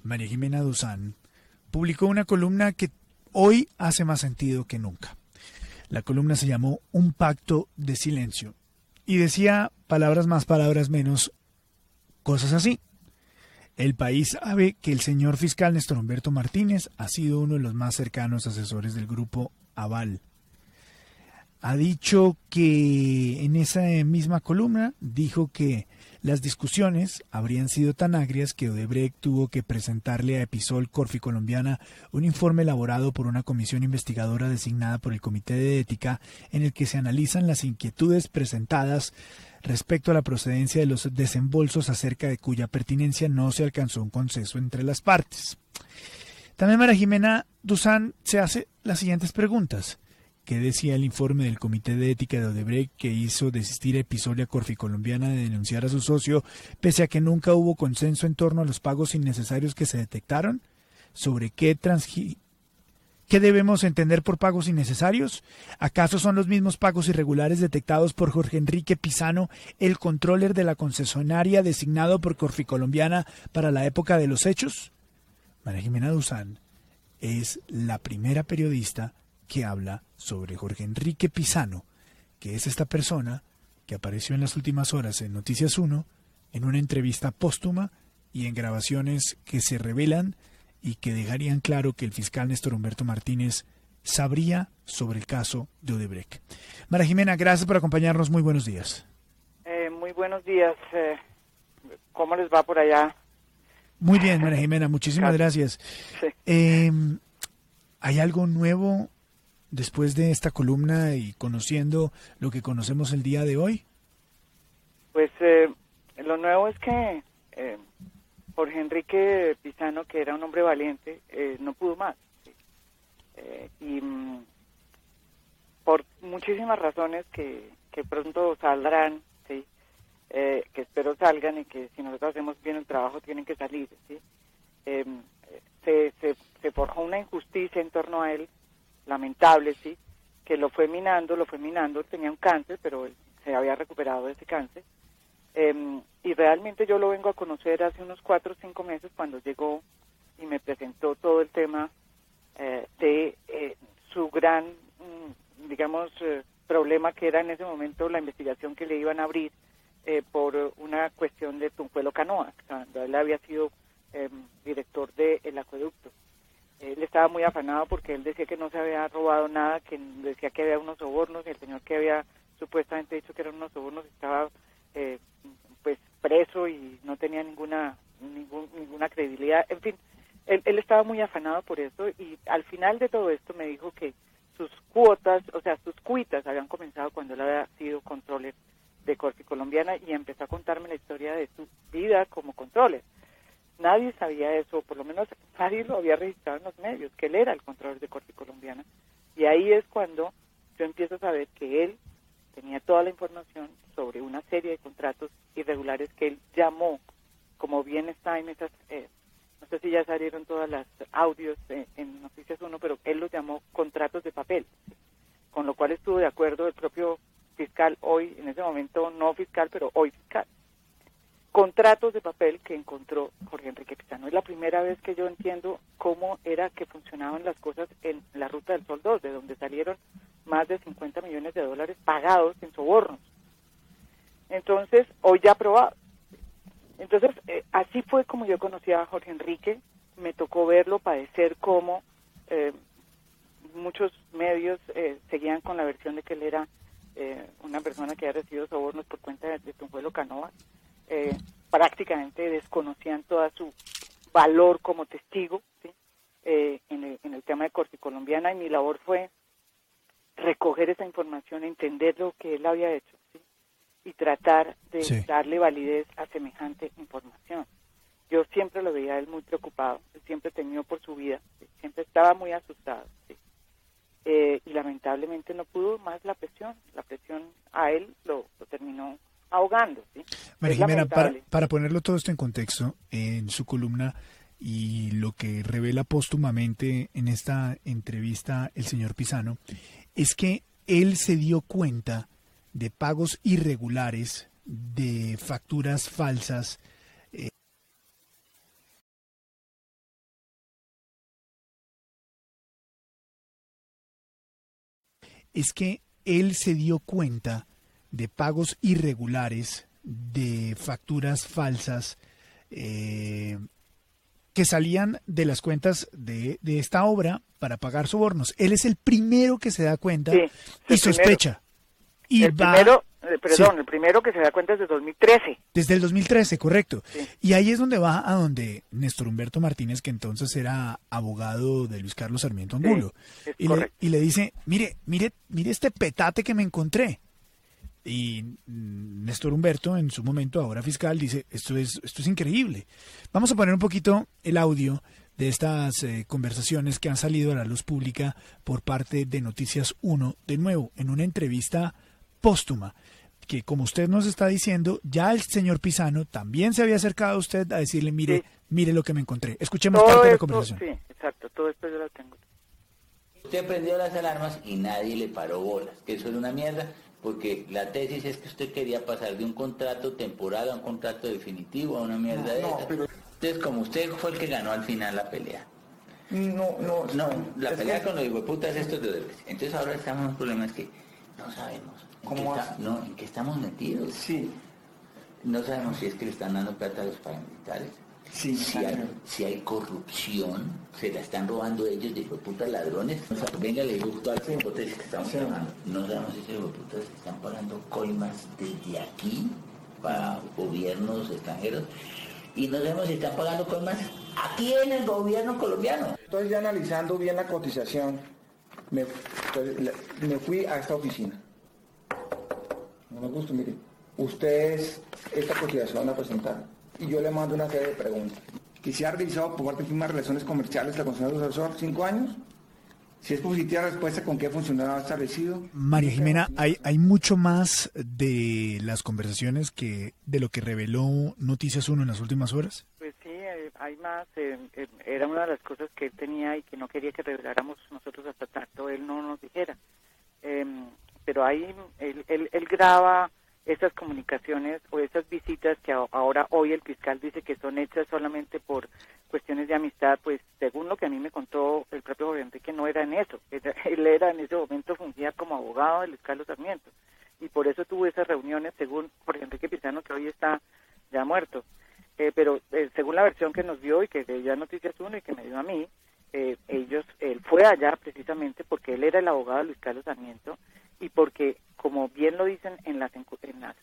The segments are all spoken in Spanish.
María Jimena Duzán, publicó una columna que hoy hace más sentido que nunca. La columna se llamó Un pacto de silencio y decía, palabras más, palabras menos, cosas así. El país sabe que el señor fiscal Néstor Humberto Martínez ha sido uno de los más cercanos asesores del grupo Aval. Ha dicho que en esa misma columna dijo que las discusiones habrían sido tan agrias que Odebrecht tuvo que presentarle a Episol Corficolombiana un informe elaborado por una comisión investigadora designada por el Comité de Ética en el que se analizan las inquietudes presentadas respecto a la procedencia de los desembolsos acerca de cuya pertinencia no se alcanzó un consenso entre las partes. También María Jimena Duzán se hace las siguientes preguntas. ¿Qué decía el informe del Comité de Ética de Odebrecht que hizo desistir a Episolia Corficolombiana de denunciar a su socio, pese a que nunca hubo consenso en torno a los pagos innecesarios que se detectaron? ¿Sobre qué debemos entender por pagos innecesarios? ¿Acaso son los mismos pagos irregulares detectados por Jorge Enrique Pizano, el controller de la concesionaria designado por Corficolombiana para la época de los hechos? María Jimena Duzán es la primera periodista que habla sobre Jorge Enrique Pizano, que es esta persona que apareció en las últimas horas en Noticias 1, en una entrevista póstuma y en grabaciones que se revelan y que dejarían claro que el fiscal Néstor Humberto Martínez sabría sobre el caso de Odebrecht. María Jimena, gracias por acompañarnos. Muy buenos días. Muy buenos días. ¿Cómo les va por allá? Muy bien, María Jimena, muchísimas gracias. Sí. ¿Hay algo nuevo después de esta columna y conociendo lo que conocemos el día de hoy? Pues lo nuevo es que Jorge Enrique Pizano, que era un hombre valiente, no pudo más. ¿Sí? Y por muchísimas razones que pronto saldrán, ¿sí? Que espero salgan y que si nosotros hacemos bien el trabajo tienen que salir. ¿Sí? Se forjó una injusticia en torno a él, lamentable, sí, que lo fue minando, tenía un cáncer, pero él se había recuperado de ese cáncer, y realmente yo lo vengo a conocer hace unos 4 o 5 meses cuando llegó y me presentó todo el tema de su gran, problema que era en ese momento la investigación que le iban a abrir por una cuestión de Tunjuelo Canoa, cuando él había sido director del acueducto. Él estaba muy afanado porque él decía que no se había robado nada, que decía que había unos sobornos, y el señor que había supuestamente dicho que eran unos sobornos estaba pues preso y no tenía ninguna credibilidad. En fin, él estaba muy afanado por eso, y al final de todo esto me dijo que sus cuotas, o sea, sus cuitas habían comenzado cuando él había sido controller de Corficolombiana, y empezó a contarme la historia de su vida como controller. Nadie sabía eso, por lo menos nadie lo había registrado en los medios, que él era el controlador de Corficolombiana. Y ahí es cuando yo empiezo a saber que él tenía toda la información sobre una serie de contratos irregulares que él llamó, como bien está en esas, no sé si ya salieron todas las audios en Noticias 1, pero él los llamó contratos de papel, con lo cual estuvo de acuerdo el propio fiscal hoy, en ese momento no fiscal, pero hoy fiscal. Contratos de papel que encontró Jorge Enrique Pizano. Es la primera vez que yo entiendo cómo era que funcionaban las cosas en la Ruta del Sol 2, de donde salieron más de 50 millones de dólares pagados en sobornos. Entonces, hoy ya aprobado. Entonces, así fue como yo conocí a Jorge Enrique. Me tocó verlo padecer como muchos medios seguían con la versión de que él era una persona que había recibido sobornos por cuenta de Tunjuelo Canoa. Prácticamente desconocían toda su valor como testigo, ¿sí? En el tema de Corficolombiana, y mi labor fue recoger esa información, entender lo que él había hecho, ¿sí? Y tratar de darle validez a semejante información. Yo siempre lo veía a él muy preocupado, él siempre temió por su vida, ¿sí? Siempre estaba muy asustado, ¿sí? Y lamentablemente no pudo más la presión a él lo terminó ahogando, ¿sí? María Jimena, para ponerlo todo esto en contexto, en su columna y lo que revela póstumamente en esta entrevista el señor Pizano, es que él se dio cuenta de pagos irregulares, de facturas falsas, es que él se dio cuenta de pagos irregulares, de facturas falsas, que salían de las cuentas de esta obra para pagar sobornos. Él es el primero que se da cuenta y sospecha. Y el primero que se da cuenta es de 2013. Desde el 2013, correcto. Sí. Y ahí es donde va a donde Néstor Humberto Martínez, que entonces era abogado de Luis Carlos Sarmiento Angulo, y le dice, mire este petate que me encontré. Y Néstor Humberto, en su momento, ahora fiscal, dice, esto es increíble. Vamos a poner un poquito el audio de estas conversaciones que han salido a la luz pública por parte de Noticias 1, de nuevo, en una entrevista póstuma, que como usted nos está diciendo, ya el señor Pisano también se había acercado a usted a decirle, mire lo que me encontré. Escuchemos todo parte de la esto, conversación. Sí, exacto, todo esto yo lo tengo. Usted prendió las alarmas y nadie le paró bolas, que eso era una mierda, porque la tesis es que usted quería pasar de un contrato temporal a un contrato definitivo, a una mierda de esa. Entonces, como usted fue el que ganó al final la pelea. La pelea con los hijueputas estos de Odebrecht. Entonces ahora estamos en un problema, es que no sabemos en qué estamos metidos. Sí. No sabemos si es que le están dando plata a los paramilitares. Sí, si hay corrupción, se la están robando ellos de hijueputas ladrones. Venga, le digo todas las hipótesis que estamos hablando. No sabemos si esos hijueputas están pagando coimas desde aquí para gobiernos extranjeros. Y no sabemos si están pagando coimas aquí en el gobierno colombiano. Estoy ya analizando bien la cotización. Me fui a esta oficina. No me gusta, mire. Ustedes esta cotización la presentaron y yo le mando una serie de preguntas. Que si ha realizado por parte de firmas relaciones comerciales la concesión de asesor 5 años. Si es positiva la respuesta, ¿con qué funcionario ha establecido? María Jimena, hay mucho más de las conversaciones que de lo que reveló Noticias 1 en las últimas horas. Pues sí, hay más. Era una de las cosas que él tenía y que no quería que reveláramos nosotros hasta tanto él no nos dijera. Pero ahí él graba esas comunicaciones o esas visitas que hoy el fiscal dice que son hechas solamente por cuestiones de amistad, pues según lo que a mí me contó el propio Jorge Enrique, no era en eso. Él era en ese momento, fungía como abogado de Luis Carlos Sarmiento y por eso tuvo esas reuniones, según Jorge Enrique Pisano, que hoy está ya muerto. Pero según la versión que nos dio y que le dio a Noticias 1 y que me dio a mí, él fue allá precisamente porque él era el abogado de Luis Carlos Sarmiento y porque, como bien lo dicen en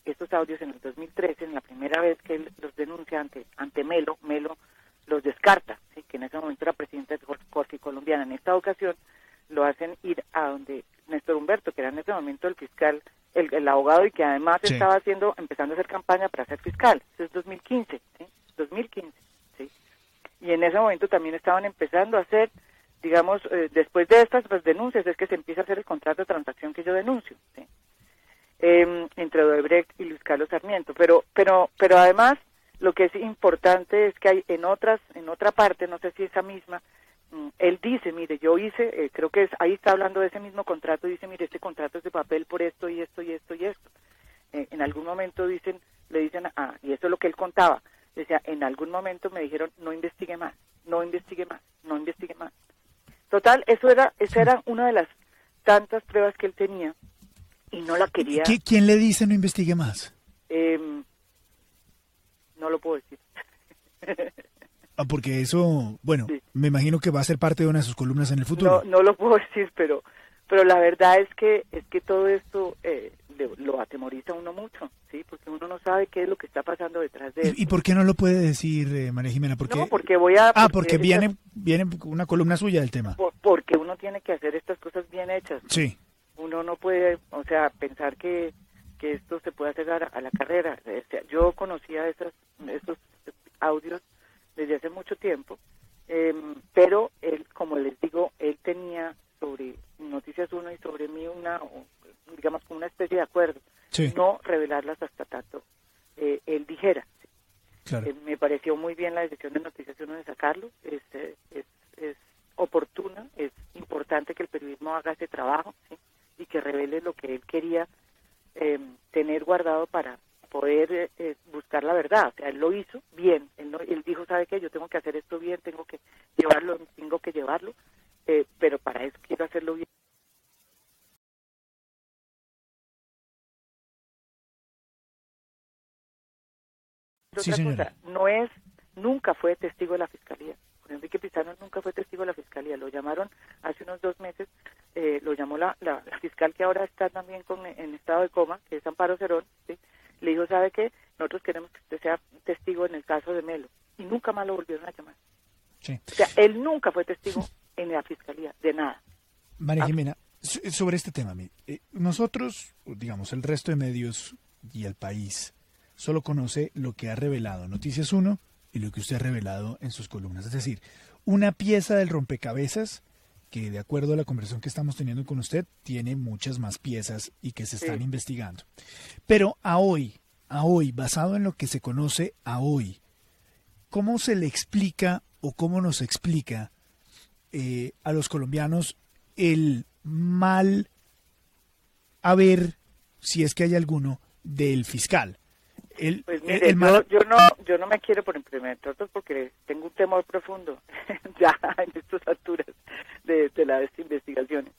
estos audios en el 2013, en la primera vez que él los denuncia ante Melo los descarta, ¿sí? Que en ese momento era presidente de Corte Colombiana. En esta ocasión lo hacen ir a donde Néstor Humberto, que era en ese momento el fiscal, el abogado y que además estaba empezando a hacer campaña para ser fiscal. Eso es 2015, ¿sí? 2015, ¿sí? Y en ese momento también estaban empezando a hacer, digamos, después de estas denuncias es que se empieza a hacer el contrato de transacción que yo denuncio, ¿sí? Entre Odebrecht y Luis Carlos Sarmiento. Pero además lo que es importante es que hay en otra parte, no sé si esa misma, él dice, mire, yo hice, creo que ahí está hablando de ese mismo contrato, dice, mire, este contrato es de papel por esto y esto y esto y esto. En algún momento le dicen, y eso es lo que él contaba, decía, en algún momento me dijeron, no investigue más. Total, esa era una de las tantas pruebas que él tenía y no la quería. ¿Quién le dice no investigue más? No lo puedo decir. Porque eso, bueno, sí. Me imagino que va a ser parte de una de sus columnas en el futuro. No lo puedo decir, pero la verdad es que todo esto lo atemoriza a uno mucho, sí, porque uno no sabe qué es lo que está pasando detrás de eso. ¿Y por qué no lo puede decir, María Jimena? Porque porque viene una columna suya del tema. Porque uno tiene que hacer estas cosas bien hechas, ¿no? Sí. Uno no puede, pensar que esto se puede hacer a la carrera. Yo conocía estos audios desde hace mucho tiempo, pero él, como les digo, él tenía sobre Noticias 1 y sobre mí digamos, una especie de acuerdo, sí. No revelarlas hasta tanto él dijera. Claro. Me pareció muy bien la decisión de Noticias 1 de sacarlo, es oportuna, es importante que el periodismo haga ese trabajo, ¿sí? Y que revele lo que él quería tener guardado para poder buscar la verdad. O sea, él lo hizo bien, él dijo, ¿sabe qué? Yo tengo que hacer esto bien, tengo que llevarlo, pero para eso quiero hacerlo bien. Sí, otra señora. cosa, nunca fue testigo de la Fiscalía. Jorge Enrique Pizano nunca fue testigo de la Fiscalía. Lo llamaron hace unos 2 meses, lo llamó la fiscal que ahora está también en estado de coma, que es Amparo Cerón, ¿sí? Le dijo, ¿sabe qué? Nosotros queremos que usted sea testigo en el caso de Melo. Y nunca más lo volvieron a llamar. Sí. O sea, él nunca fue testigo en la Fiscalía, de nada. María Jimena, sobre este tema, nosotros, digamos, el resto de medios y el país solo conoce lo que ha revelado Noticias 1 y lo que usted ha revelado en sus columnas. Es decir, una pieza del rompecabezas que, de acuerdo a la conversación que estamos teniendo con usted, tiene muchas más piezas y que se están investigando. Pero a hoy, basado en lo que se conoce a hoy, ¿cómo se le explica o cómo nos explica a los colombianos el mal haber, si es que hay alguno, del fiscal? Pues mire, yo no me quiero por implementar porque tengo un temor profundo ya en estas alturas de las investigaciones.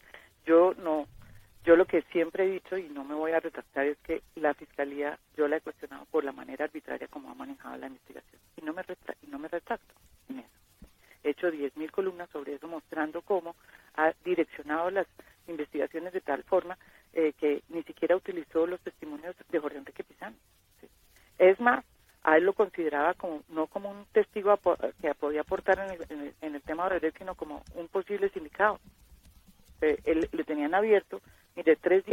Yo lo que siempre he dicho y no me voy a retractar es que la Fiscalía yo la he cuestionado por la manera arbitraria como ha manejado la investigación y no me retracto en eso. He hecho 10.000 columnas sobre eso mostrando cómo ha direccionado las investigaciones de tal forma que ni siquiera utilizó los testimonios de Jorge Enrique Pizano. Es más, a él lo consideraba no como un testigo que podía aportar en el tema de derecho, sino como un posible sindicado. Él le tenían abierto, mire, 3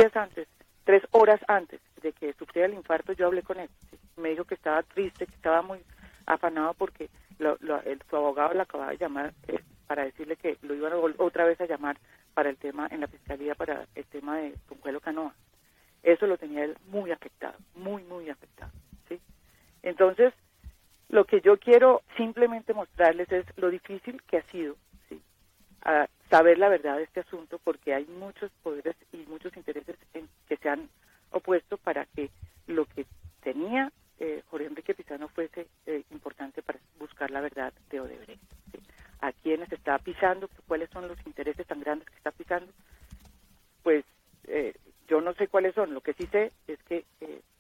horas antes de que sufriera el infarto, yo hablé con él. ¿Sí? Me dijo que estaba triste, que estaba muy afanado porque su abogado le acababa de llamar para decirle que lo iban otra vez a llamar para el tema en la Fiscalía, para el tema de Tunjuelo Canoa. Eso lo tenía él muy afectado, muy, muy afectado. ¿Sí? Entonces, lo que yo quiero simplemente mostrarles es lo difícil que ha sido, ¿sí?, a saber la verdad de este asunto, porque hay muchos poderes y muchos intereses que se han opuesto para que lo que tenía Jorge Enrique Pizano fuese importante para buscar la verdad de Odebrecht. ¿Sí? A quienes está pisando, cuáles son los intereses tan grandes que está pisando, pues yo no sé cuáles son. Lo que sí sé es que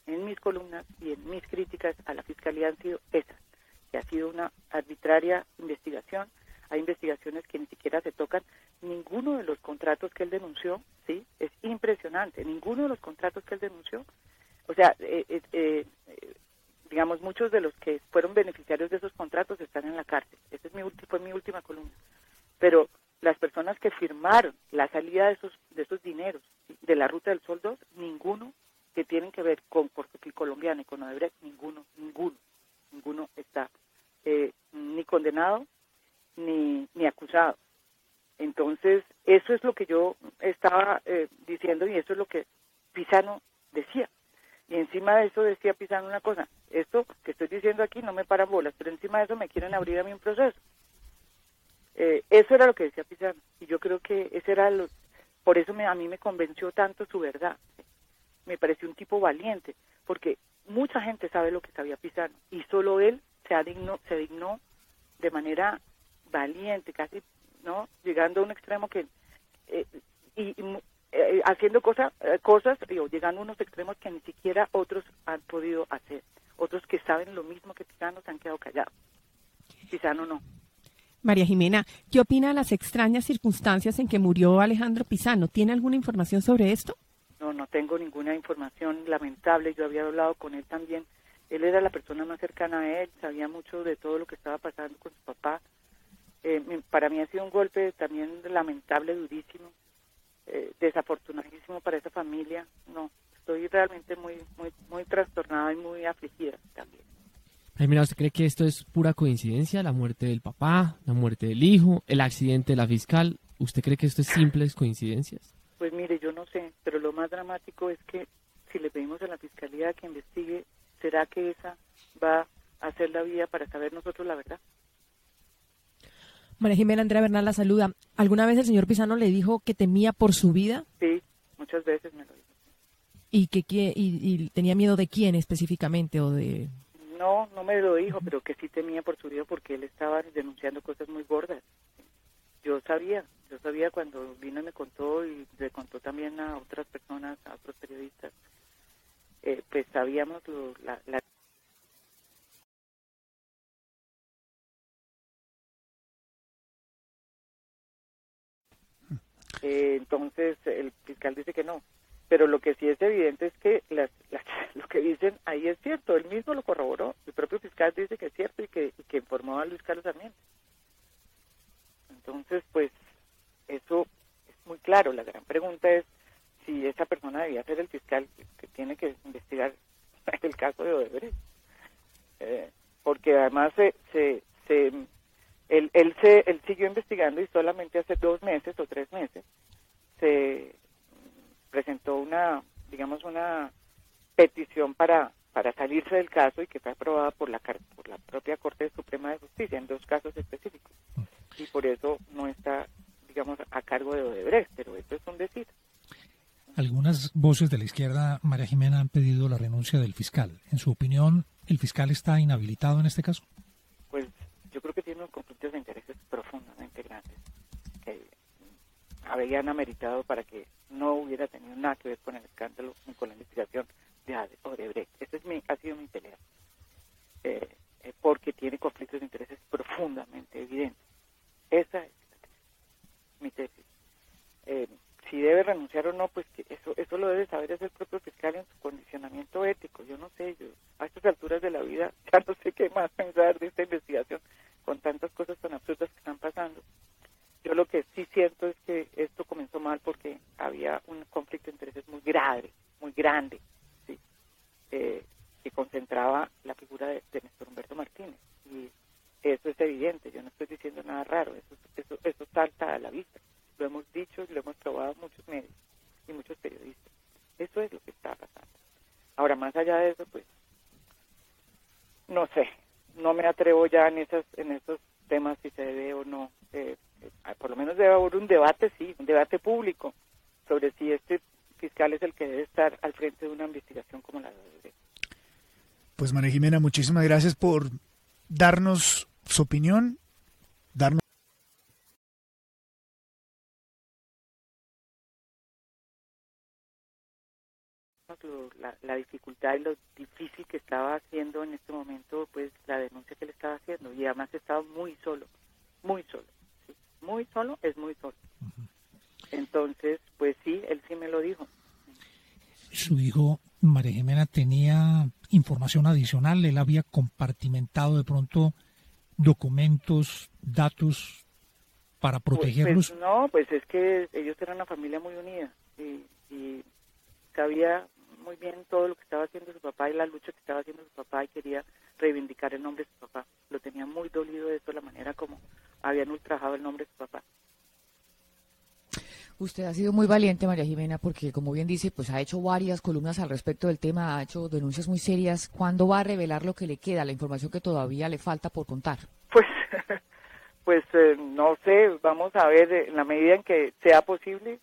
en mis columnas y en mis críticas a la Fiscalía han sido esas, que ha sido una arbitraria investigación. Hay investigaciones que ni siquiera se tocan ninguno de los contratos que él denunció, ¿sí? Es impresionante, ninguno de los contratos que él denunció. O sea, digamos, muchos de los que fueron beneficiarios de esos contratos están en la cárcel. Esa fue mi última columna. Pero las personas que firmaron la salida de esos dineros, ¿sí?, de la Ruta del Sol 2, ninguno que tienen que ver con Corfepil Colombiana y con Odebrecht, ninguno está ni condenado ni acusado. Entonces, eso es lo que yo estaba diciendo y eso es lo que Pizano decía. Y encima de eso decía Pizano una cosa: esto que estoy diciendo aquí no me paran bolas, pero encima de eso me quieren abrir a mí un proceso. Eso era lo que decía Pizano, y yo creo que ese era por eso a mí me convenció tanto su verdad. Me pareció un tipo valiente, porque mucha gente sabe lo que sabía Pizano, y solo él se dignó de manera valiente, casi, ¿no?, llegando a un extremo que haciendo cosas llegando a unos extremos que ni siquiera otros han podido hacer. Otros que saben lo mismo que Pizano se han quedado callados. Pizano no. María Jimena, ¿qué opina de las extrañas circunstancias en que murió Alejandro Pizano? ¿Tiene alguna información sobre esto? No tengo ninguna información, lamentable. Yo había hablado con él también. Él era la persona más cercana a él, sabía mucho de todo lo que estaba pasando con su papá. Para mí ha sido un golpe también lamentable, durísimo, desafortunadísimo para esa familia. No, estoy realmente muy, muy, muy trastornada y muy afligida también. Mira, ¿usted cree que esto es pura coincidencia? La muerte del papá, la muerte del hijo, el accidente de la fiscal. ¿Usted cree que esto es simples coincidencias? Pues mire, yo no sé, pero lo más dramático es que si le pedimos a la Fiscalía que investigue, ¿será que esa va a ser la vía para saber nosotros la verdad? María Jimena, Andrea Bernal la saluda. ¿Alguna vez el señor Pizano le dijo que temía por su vida? Sí, muchas veces me lo dijo. ¿Y tenía miedo de quién específicamente o de...? No me lo dijo, pero que sí temía por su vida porque él estaba denunciando cosas muy gordas. Yo sabía cuando vino y me contó, y le contó también a otras personas, a otros periodistas, pues sabíamos la Entonces el fiscal dice que no. Pero lo que sí es evidente es que lo que dicen ahí es cierto. Él mismo lo corroboró. El propio fiscal dice que es cierto y que informó a Luis Carlos Sarmiento. Entonces, pues, eso es muy claro. La gran pregunta es si esa persona debía ser el fiscal que tiene que investigar el caso de Odebrecht. Porque además él siguió investigando y solamente hace 2 meses o 3 meses se presentó una petición para salirse del caso y que fue aprobada por la propia Corte Suprema de Justicia en 2 casos específicos. Y por eso no está, digamos, a cargo de Odebrecht, pero eso es un decir. Algunas voces de la izquierda, María Jimena, han pedido la renuncia del fiscal. En su opinión, ¿el fiscal está inhabilitado en este caso? Pues yo creo que tiene unos conflictos de intereses profundamente grandes que habrían ameritado para que no hubiera tenido nada que ver con el escándalo ni con la investigación de Odebrecht. Esa ha sido mi pelea, porque tiene conflictos de intereses profundamente evidentes. Esa es mi tesis. Si debe renunciar o no, pues que eso lo debe saber es el propio fiscal en su condicionamiento ético. Yo no sé, a estas alturas de la vida ya no sé qué más pensar de esta investigación con tantas cosas tan absurdas que están pasando. Yo lo que sí siento es que esto comenzó mal porque había un conflicto de intereses muy grande, ¿sí? Que concentraba la figura de Néstor Humberto Martínez. Y eso es evidente, yo no estoy diciendo nada raro, eso salta a la vista. Lo hemos dicho y lo hemos probado muchos medios y muchos periodistas. Eso es lo que está pasando. Ahora, más allá de eso, pues, no sé, no me atrevo ya en esos temas si se debe o no. Por lo menos debe haber un debate, sí, un debate público sobre si este fiscal es el que debe estar al frente de una investigación como la de Odebrecht. Pues María Jimena, muchísimas gracias por darnos su opinión, darnos la dificultad y lo difícil que estaba haciendo en este momento, pues la denuncia que le estaba haciendo, y además estaba muy solo, ¿sí? Muy solo. Entonces, pues sí, él sí me lo dijo. Su hijo, María Jimena, tenía información adicional, él había compartimentado de pronto documentos, datos para protegerlos. Pues no, pues es que ellos eran una familia muy unida y sabía muy bien todo lo que estaba haciendo su papá y la lucha que estaba haciendo su papá y quería reivindicar el nombre de su papá. Lo tenía muy dolido de eso, la manera como habían ultrajado el nombre de su papá. Usted ha sido muy valiente, María Jimena, porque como bien dice, pues ha hecho varias columnas al respecto del tema, ha hecho denuncias muy serias. ¿Cuándo va a revelar lo que le queda, la información que todavía le falta por contar? Pues no sé, vamos a ver, en la medida en que sea posible,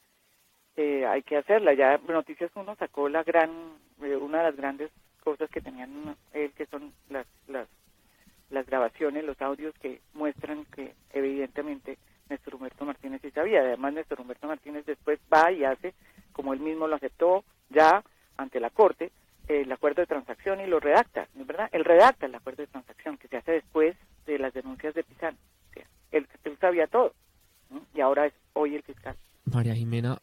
hay que hacerla. Ya Noticias 1 sacó una de las grandes cosas que tenían él, que son las grabaciones, los audios que muestran que evidentemente Néstor Humberto Martínez sí sabía. Además, Néstor Humberto Martínez después va y hace, como él mismo lo aceptó ya ante la Corte, el acuerdo de transacción y lo redacta, ¿no es verdad? Él redacta el acuerdo de transacción que se hace después de las denuncias de Pizano. O sea, él sabía todo, ¿no? Y ahora es hoy el fiscal. María Jimena,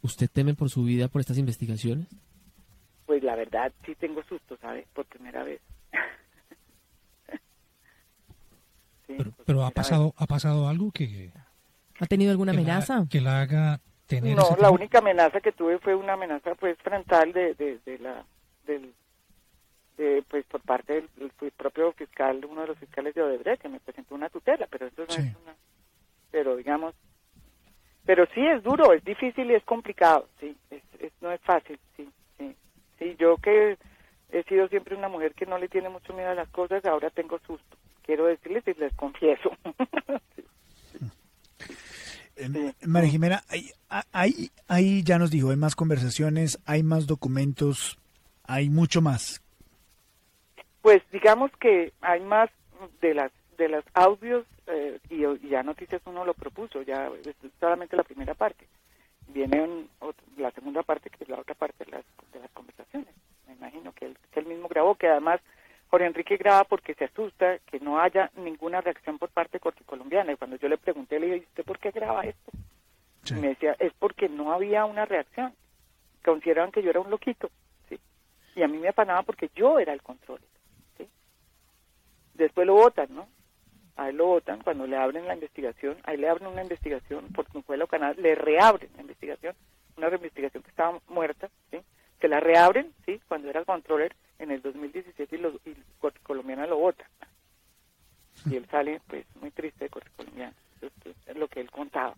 ¿usted teme por su vida por estas investigaciones? Pues la verdad sí tengo susto, ¿sabe? Por primera vez. Sí, pero ha pasado algo que... ¿Ha tenido alguna amenaza? Que la haga tener... No, la única amenaza que tuve fue una amenaza pues frontal pues por parte del propio fiscal, uno de los fiscales de Odebrecht, que me presentó una tutela, pero eso no sí. Es una... Pero digamos... Pero sí es duro, es difícil y es complicado, sí, no es fácil, sí. Yo que he sido siempre una mujer que no le tiene mucho miedo a las cosas, ahora tengo susto. Quiero decirles y les confieso. María Jimena, ahí ya nos dijo, hay más conversaciones, hay más documentos, hay mucho más. Pues digamos que hay más de las audios y ya Noticias 1 lo propuso, ya es solamente la primera parte. Viene la segunda parte, que es la otra parte de las conversaciones. Me imagino que él mismo grabó, que además Jorge Enrique graba porque se asusta que no haya ninguna reacción por parte de Corte Colombiana. Y cuando yo le pregunté, le dije, ¿usted por qué graba esto? Sí. Y me decía, es no había una reacción. Consideraban que yo era un loquito, ¿sí? Y a mí me apanaba porque yo era el control, ¿sí? Después lo votan, ¿no? A él lo votan cuando le abren la investigación, a él le abren una investigación por Tunjuelo Canal, le reabren la investigación, una investigación que estaba muerta, ¿sí? Se la reabren, ¿sí? Cuando era controller en el 2017 y Colombiana lo vota. Y él sale, pues, muy triste de Colombiana. Es lo que él contaba.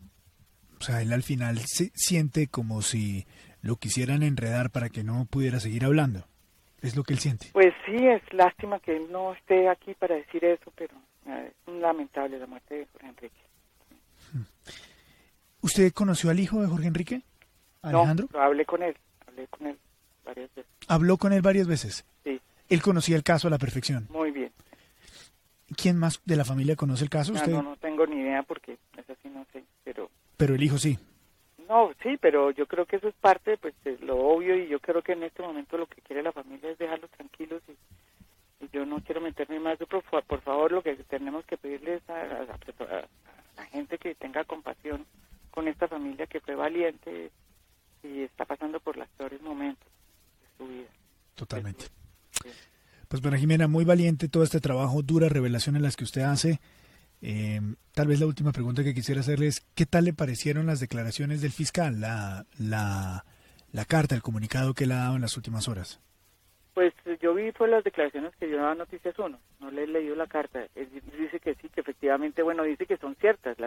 O sea, él al final se siente como si lo quisieran enredar para que no pudiera seguir hablando. Es lo que él siente. Pues sí, es lástima que él no esté aquí para decir eso, pero es lamentable la muerte de Jorge Enrique. ¿Usted conoció al hijo de Jorge Enrique? ¿Alejandro? No, hablé con él varias veces. ¿Habló con él varias veces? Sí. Él conocía el caso a la perfección. Muy bien. ¿Quién más de la familia conoce el caso? ¿Usted? No tengo ni idea porque es así, no sé, pero... Pero el hijo sí. No, sí, pero yo creo que eso es parte pues, de lo obvio y yo creo que en este momento lo que quiere la familia es dejarlos tranquilos y yo no quiero meterme más. Por favor, lo que tenemos que pedirles a la gente que tenga compasión con esta familia que fue valiente y está pasando por los peores momentos de su vida. Totalmente. Sí. Pues María Jimena, muy valiente todo este trabajo, duras revelaciones las que usted hace. Tal vez la última pregunta que quisiera hacerle es, ¿qué tal le parecieron las declaraciones del fiscal, la carta, el comunicado que le ha dado en las últimas horas? Pues yo vi fue las declaraciones que dio a Noticias 1, no le he leído la carta. Él dice que sí, que efectivamente, bueno, dice que son ciertas,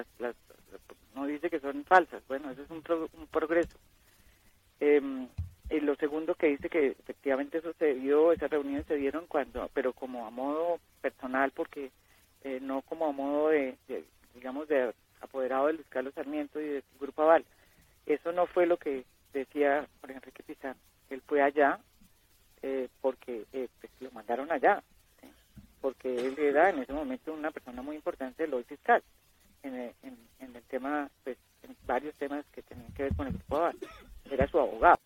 no dice que son falsas, bueno, eso es un progreso. Y lo segundo que dice que efectivamente eso se dio, esas reuniones se dieron pero como a modo personal, porque no como a modo de apoderado del Luis Carlos Sarmiento y del Grupo Aval. Eso no fue lo que decía Jorge Enrique Pizarro. Él fue allá porque pues, lo mandaron allá, ¿sí? Porque él era en ese momento una persona muy importante del hoy fiscal en el tema, pues en varios temas que tenían que ver con el Grupo Aval. Era su abogado.